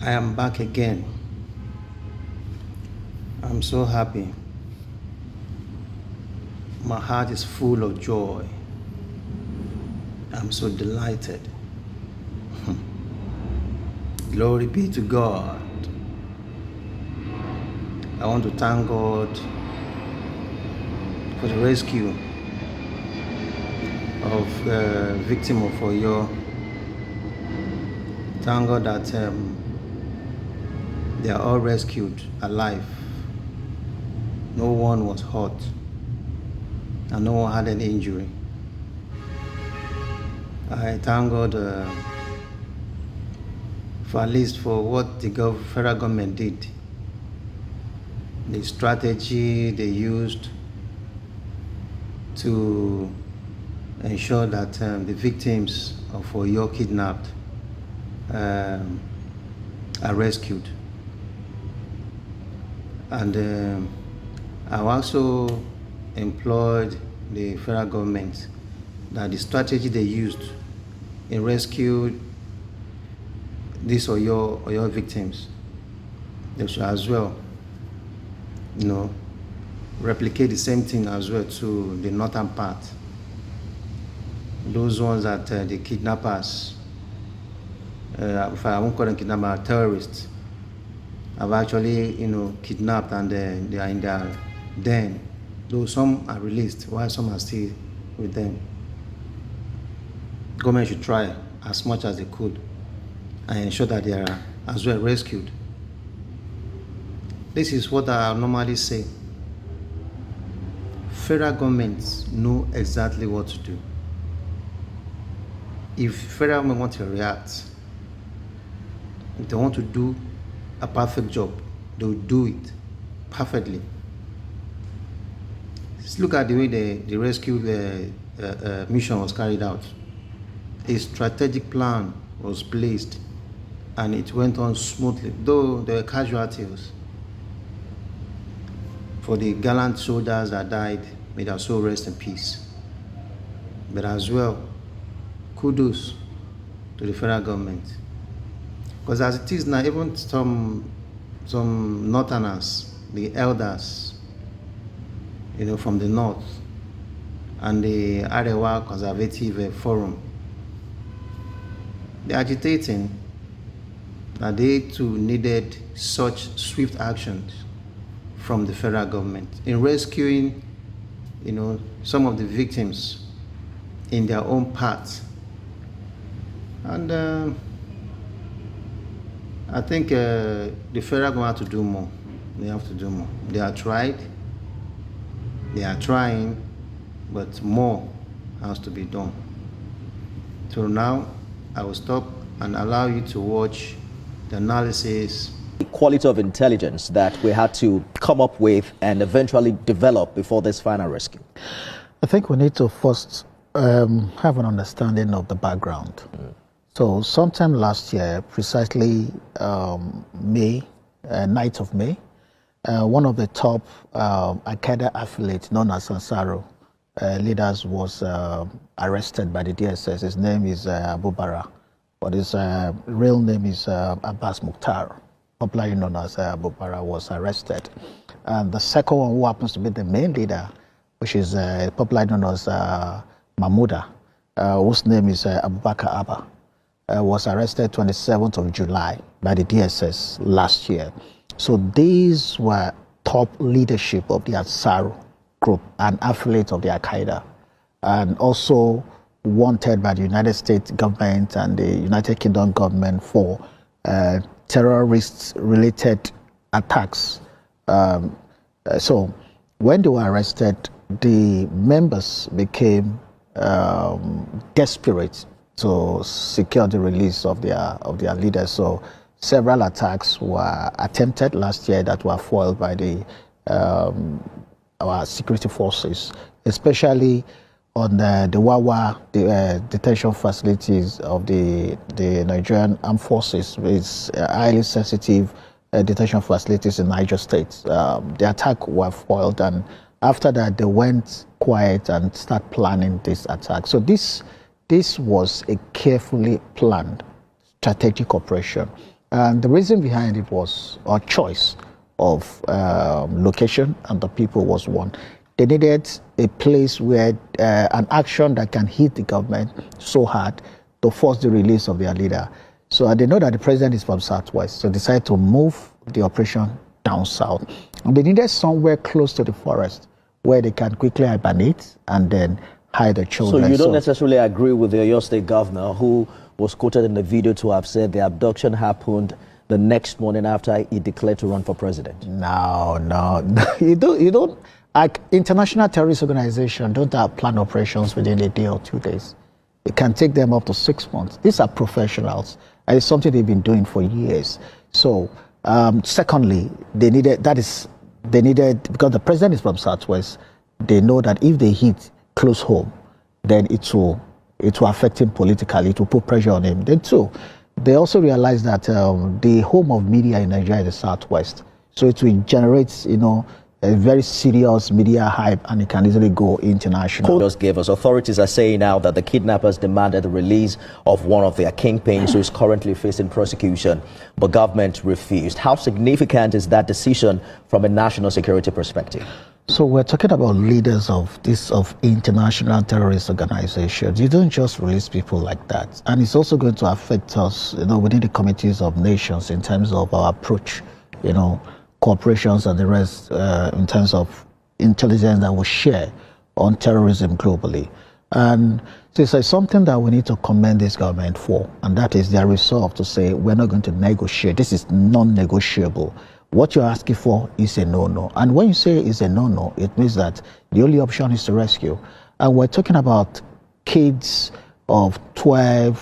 I am back again. I'm so happy. My heart is full of joy. I'm so delighted. Glory be to God. I want to thank God for the rescue of the victim of Oyo. Thank God that they are all rescued alive. No one was hurt and no one had any injury. I thank God for at least for what the federal government did. The strategy they used to ensure that the victims of Oyo kidnapped are rescued. And I've also employed the federal government that the strategy they used in rescue these Oyo victims, they should as well, replicate the same thing as well to the northern part. Those ones that the kidnappers, if I won't call them kidnappers, terrorists, have actually, kidnapped and they are in their den. Though some are released, while some are still with them. Government should try as much as they could and ensure that they are as well rescued. This is what I normally say. Federal governments know exactly what to do. If federal government want to react, if they want to do a perfect job, they will do it perfectly. Just look at the way the rescue mission was carried out. A strategic plan was placed and it went on smoothly, though there were casualties. For the gallant soldiers that died, may their soul rest in peace. But as well, kudos to the federal government. Because as it is now, even some northerners, the elders, from the north, and the Arewa Conservative Forum, they're agitating that they too needed such swift actions from the federal government in rescuing, some of the victims in their own parts. And I think the federal government have to do more. They have to do more. They are tried. They are trying, but more has to be done. So now I will stop and allow you to watch the analysis. The quality of intelligence that we had to come up with and eventually develop before this final rescue? I think we need to first have an understanding of the background. So sometime last year, precisely May, 9th of May, one of the top Al-Qaeda affiliates known as Ansaro leaders was arrested by the DSS. His name is Abu Bara, but his real name is Abbas Mukhtar, popularly known as Abu Bara, was arrested. And the second one, who happens to be the main leader, which is popularly known as Mahmouda, whose name is Abubakar Abba, was arrested 27th of July by the DSS last year. So these were top leadership of the Ansar group and affiliates of the Al-Qaeda, and also wanted by the United States government and the United Kingdom government for terrorist-related attacks. So when they were arrested, the members became desperate to secure the release of their leaders. So several attacks were attempted last year that were foiled by our security forces, especially on the Wawa detention facilities of the Nigerian Armed Forces, with highly sensitive detention facilities in Niger State. The attack were foiled, and after that they went quiet and started planning this attack. So this was a carefully planned strategic operation. And the reason behind it was our choice of location, and the people was one. They needed a place where an action that can hit the government so hard to force the release of their leader. So they know that the president is from Southwest, so decided to move the operation down south. And they needed somewhere close to the forest where they can quickly hibernate and then hide the children. So you don't necessarily agree with the Oyo State governor, who was quoted in the video to have said the abduction happened the next morning after he declared to run for president? No. You don't. Like, international terrorist organizations don't have planned operations within a day or 2 days. It can take them up to 6 months. These are professionals, and it's something they've been doing for years. So, secondly, because the president is from Southwest, they know that if they hit close home, then it will affect him politically, it will put pressure on him. Then too, they also realize that the home of media in Nigeria is the Southwest. So it will generate, a very serious media hype, and it can easily go international. Just gave us. Authorities are saying now that the kidnappers demanded the release of one of their kingpins who is currently facing prosecution, but government refused. How significant is that decision from a national security perspective? So we're talking about leaders of international terrorist organizations. You don't just release people like that. And it's also going to affect us, within the committees of nations in terms of our approach, cooperations and the rest, in terms of intelligence that we share on terrorism globally. And this is something that we need to commend this government for, and that is their resolve to say, we're not going to negotiate. This is non-negotiable. What you're asking for is a no-no. And when you say it's a no-no, it means that the only option is to rescue. And we're talking about kids of 4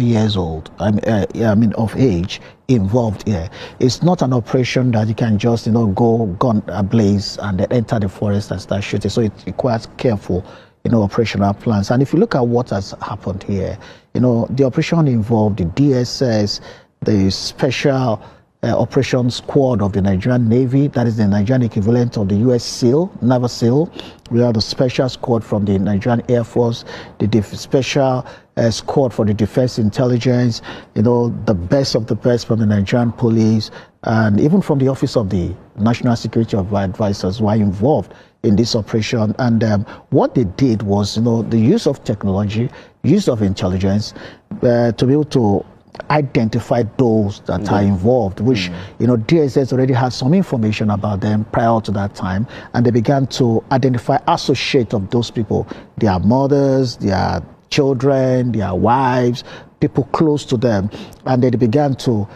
years old, of age, involved here. It's not an operation that you can just, go gun ablaze and then enter the forest and start shooting. So it requires careful, operational plans. And if you look at what has happened here, the operation involved the DSS, the special operations squad of the Nigerian Navy, that is the Nigerian equivalent of the U.S. SEAL, Naval SEAL. We have the special squad from the Nigerian Air Force, the special squad for the Defense Intelligence, the best of the best from the Nigerian Police, and even from the Office of the National Security Advisors were involved in this operation. And what they did was, the use of technology, use of intelligence to be able to identify those that are involved, which DSS already had some information about them prior to that time, and they began to identify associates of those people, their mothers, their children, their wives, people close to them, and they began to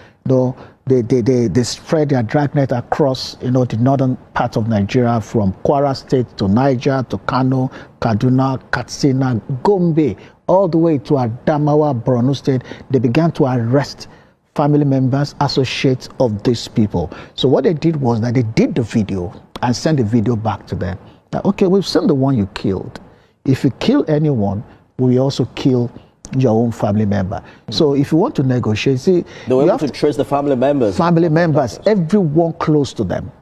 they spread their dragnet across the northern part of Nigeria, from Kwara State to Niger to Kano, Kaduna, Katsina, Gombe, all the way to Adamawa, Borno State. They began to arrest family members, associates of these people. So what they did was that they did the video and sent the video back to them. Now, okay, we've seen the one you killed. If you kill anyone, we also kill your own family member. So if you want to negotiate, see, they were able to trace the family members. Family members, everyone close to them.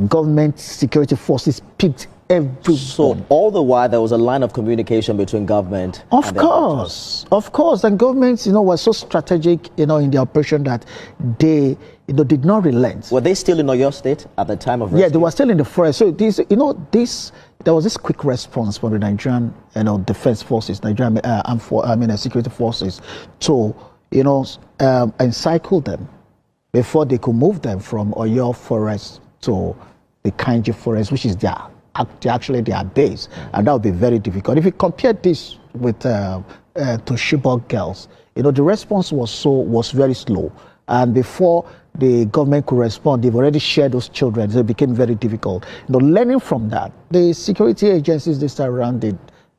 Government security forces picked everyone. So all the while there was a line of communication between government. Of course, and governments, were so strategic, in the operation that they, did not relent. Were they still in Oyo State at the time of rescue? Yeah, they were still in the forest. So there was this quick response from the Nigerian, defense forces, Nigerian security forces, to, encircle them before they could move them from Oyo forest to the Kainji forest, which is actually their base, and that would be very difficult. If you compare this with to Chibok girls, the response was very slow, and before the government could respond, they've already shared those children, so it became very difficult. Learning from that, the security agencies this time around,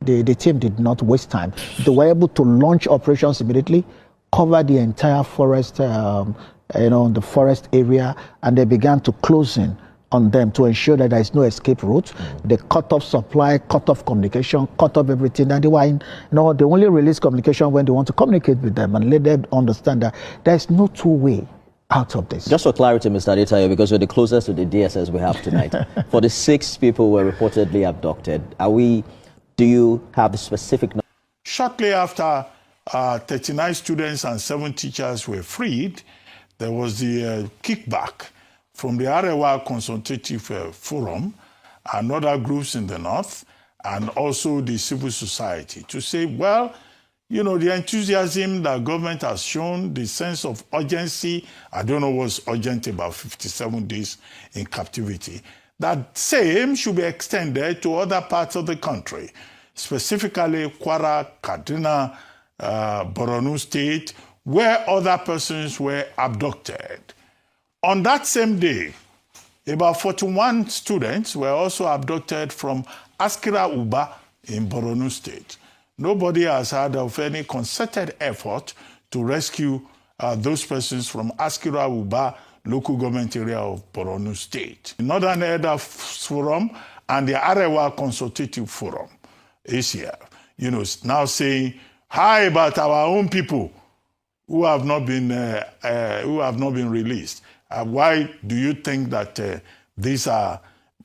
the team did not waste time. They were able to launch operations immediately, cover the entire forest, the forest area, and they began to close in on them to ensure that there is no escape route. They cut off supply, cut off communication, cut off everything. And they only release communication when they want to communicate with them and let them understand that there is no two-way out of this. Just for clarity, Mr. Adetayo, because you're the closest to the DSS we have tonight, for the 6 people who were reportedly abducted, do you have the specific number? Shortly after 39 students and 7 teachers were freed. There was the kickback from the Arewa Consultative Forum and other groups in the north, and also the civil society, to say, well, you know, the enthusiasm that government has shown, the sense of urgency, I don't know what's urgent about 57 days in captivity, that same should be extended to other parts of the country, specifically Kwara, Kaduna, Borno State, where other persons were abducted. On that same day, about 41 students were also abducted from Askira Uba in Borno State. Nobody has heard of any concerted effort to rescue those persons from Askira Uba local government area of Borno State. The Northern Elder Forum and the Arewa Consultative Forum is here, you know, now saying, hi, about our own people who have not been released. Why do you think that these are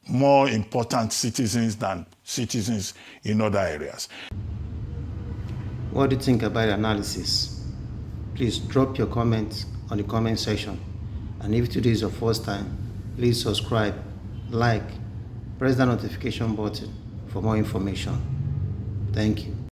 more important citizens than citizens in other areas? What do you think about the analysis? Please drop your comments on the comment section. And if today is your first time, please subscribe, like, press the notification button for more information. Thank you.